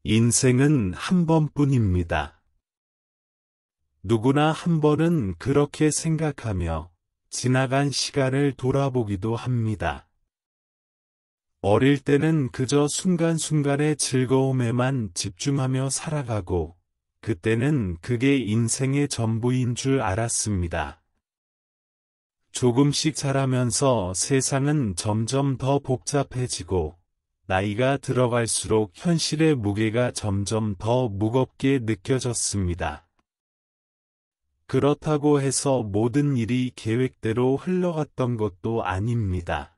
인생은 한 번뿐입니다. 누구나 한 번은 그렇게 생각하며 지나간 시간을 돌아보기도 합니다. 어릴 때는 그저 순간순간의 즐거움에만 집중하며 살아가고, 그때는 그게 인생의 전부인 줄 알았습니다. 조금씩 자라면서 세상은 점점 더 복잡해지고, 나이가 들어갈수록 현실의 무게가 점점 더 무겁게 느껴졌습니다. 그렇다고 해서 모든 일이 계획대로 흘러갔던 것도 아닙니다.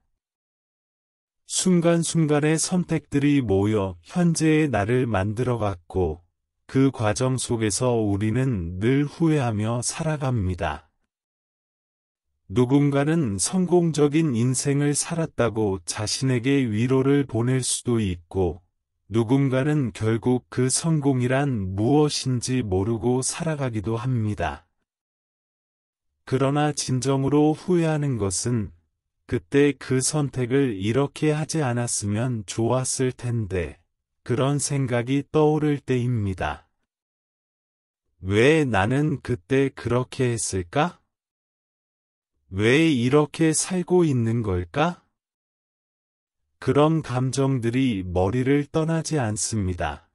순간순간의 선택들이 모여 현재의 나를 만들어갔고, 그 과정 속에서 우리는 늘 후회하며 살아갑니다. 누군가는 성공적인 인생을 살았다고 자신에게 위로를 보낼 수도 있고, 누군가는 결국 그 성공이란 무엇인지 모르고 살아가기도 합니다. 그러나 진정으로 후회하는 것은 그때 그 선택을 이렇게 하지 않았으면 좋았을 텐데, 그런 생각이 떠오를 때입니다. 왜 나는 그때 그렇게 했을까? 왜 이렇게 살고 있는 걸까? 그런 감정들이 머리를 떠나지 않습니다.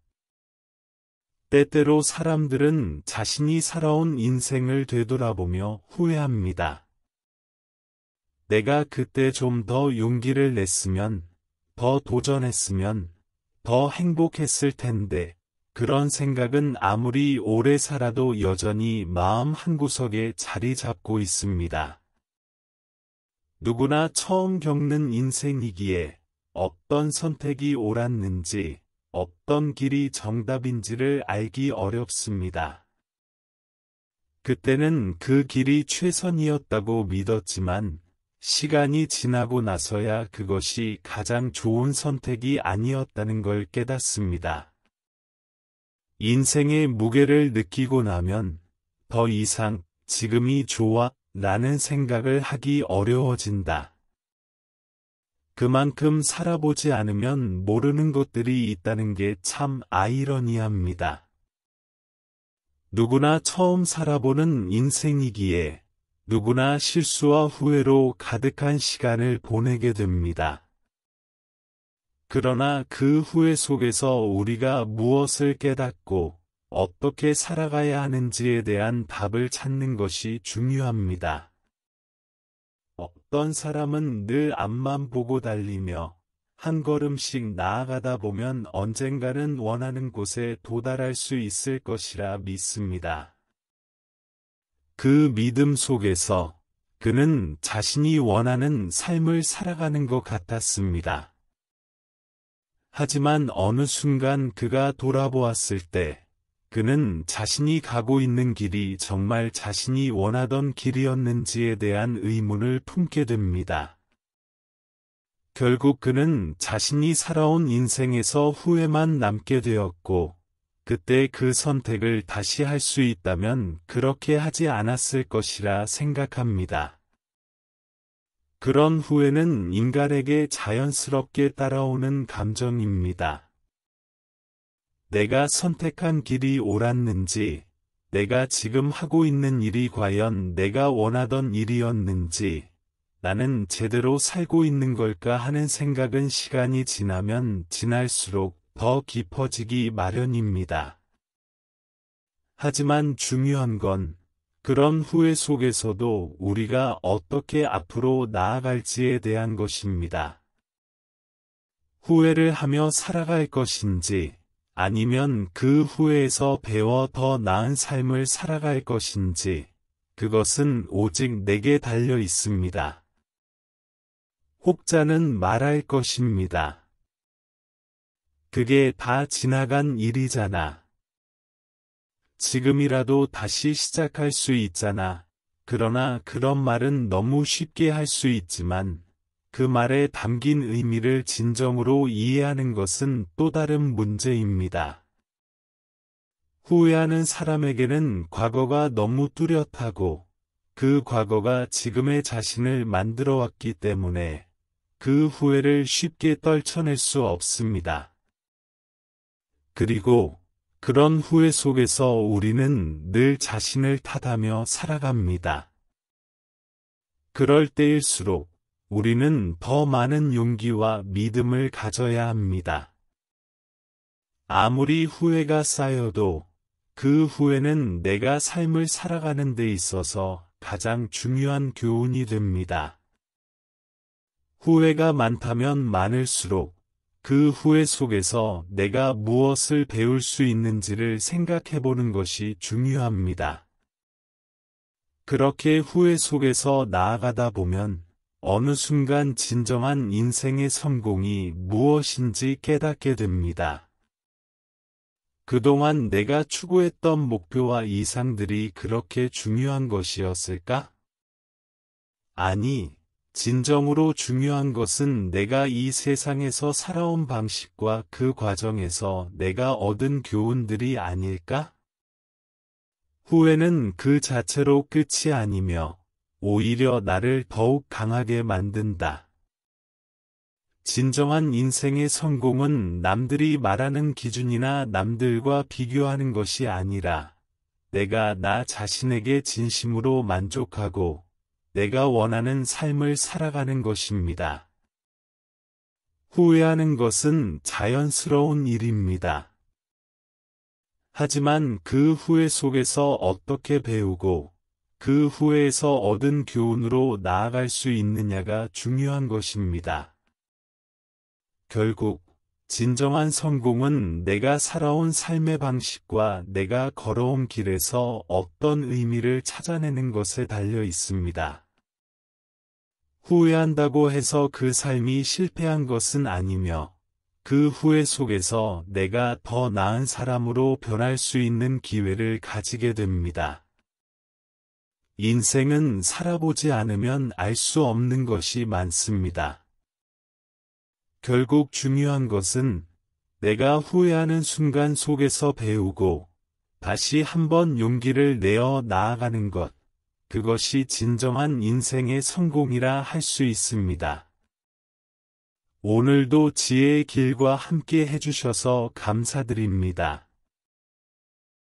때때로 사람들은 자신이 살아온 인생을 되돌아보며 후회합니다. 내가 그때 좀 더 용기를 냈으면, 더 도전했으면, 더 행복했을 텐데, 그런 생각은 아무리 오래 살아도 여전히 마음 한구석에 자리 잡고 있습니다. 누구나 처음 겪는 인생이기에 어떤 선택이 옳았는지, 어떤 길이 정답인지를 알기 어렵습니다. 그때는 그 길이 최선이었다고 믿었지만, 시간이 지나고 나서야 그것이 가장 좋은 선택이 아니었다는 걸 깨닫습니다. 인생의 무게를 느끼고 나면 더 이상 지금이 좋아 라는 생각을 하기 어려워진다. 그만큼 살아보지 않으면 모르는 것들이 있다는 게 참 아이러니합니다. 누구나 처음 살아보는 인생이기에 누구나 실수와 후회로 가득한 시간을 보내게 됩니다. 그러나 그 후회 속에서 우리가 무엇을 깨닫고 어떻게 살아가야 하는지에 대한 답을 찾는 것이 중요합니다. 어떤 사람은 늘 앞만 보고 달리며 한 걸음씩 나아가다 보면 언젠가는 원하는 곳에 도달할 수 있을 것이라 믿습니다. 그 믿음 속에서 그는 자신이 원하는 삶을 살아가는 것 같았습니다. 하지만 어느 순간 그가 돌아보았을 때 그는 자신이 가고 있는 길이 정말 자신이 원하던 길이었는지에 대한 의문을 품게 됩니다. 결국 그는 자신이 살아온 인생에서 후회만 남게 되었고, 그때 그 선택을 다시 할 수 있다면 그렇게 하지 않았을 것이라 생각합니다. 그런 후회는 인간에게 자연스럽게 따라오는 감정입니다. 내가 선택한 길이 옳았는지, 내가 지금 하고 있는 일이 과연 내가 원하던 일이었는지, 나는 제대로 살고 있는 걸까 하는 생각은 시간이 지나면 지날수록 더 깊어지기 마련입니다. 하지만 중요한 건 그런 후회 속에서도 우리가 어떻게 앞으로 나아갈지에 대한 것입니다. 후회를 하며 살아갈 것인지, 아니면 그 후회에서 배워 더 나은 삶을 살아갈 것인지, 그것은 오직 내게 달려 있습니다. 혹자는 말할 것입니다. 그게 다 지나간 일이잖아. 지금이라도 다시 시작할 수 있잖아. 그러나 그런 말은 너무 쉽게 할 수 있지만, 그 말에 담긴 의미를 진정으로 이해하는 것은 또 다른 문제입니다. 후회하는 사람에게는 과거가 너무 뚜렷하고, 그 과거가 지금의 자신을 만들어 왔기 때문에, 그 후회를 쉽게 떨쳐낼 수 없습니다. 그리고 그런 후회 속에서 우리는 늘 자신을 탓하며 살아갑니다. 그럴 때일수록 우리는 더 많은 용기와 믿음을 가져야 합니다. 아무리 후회가 쌓여도 그 후회는 내가 삶을 살아가는 데 있어서 가장 중요한 교훈이 됩니다. 후회가 많다면 많을수록 그 후회 속에서 내가 무엇을 배울 수 있는지를 생각해 보는 것이 중요합니다. 그렇게 후회 속에서 나아가다 보면 어느 순간 진정한 인생의 성공이 무엇인지 깨닫게 됩니다. 그동안 내가 추구했던 목표와 이상들이 그렇게 중요한 것이었을까? 아니, 진정으로 중요한 것은 내가 이 세상에서 살아온 방식과 그 과정에서 내가 얻은 교훈들이 아닐까? 후회는 그 자체로 끝이 아니며 오히려 나를 더욱 강하게 만든다. 진정한 인생의 성공은 남들이 말하는 기준이나 남들과 비교하는 것이 아니라 내가 나 자신에게 진심으로 만족하고 내가 원하는 삶을 살아가는 것입니다. 후회하는 것은 자연스러운 일입니다. 하지만 그 후회 속에서 어떻게 배우고 그 후회에서 얻은 교훈으로 나아갈 수 있느냐가 중요한 것입니다. 결국 진정한 성공은 내가 살아온 삶의 방식과 내가 걸어온 길에서 어떤 의미를 찾아내는 것에 달려 있습니다. 후회한다고 해서 그 삶이 실패한 것은 아니며 그 후회 속에서 내가 더 나은 사람으로 변할 수 있는 기회를 가지게 됩니다. 인생은 살아보지 않으면 알 수 없는 것이 많습니다. 결국 중요한 것은 내가 후회하는 순간 속에서 배우고 다시 한번 용기를 내어 나아가는 것, 그것이 진정한 인생의 성공이라 할 수 있습니다. 오늘도 지혜의 길과 함께 해주셔서 감사드립니다.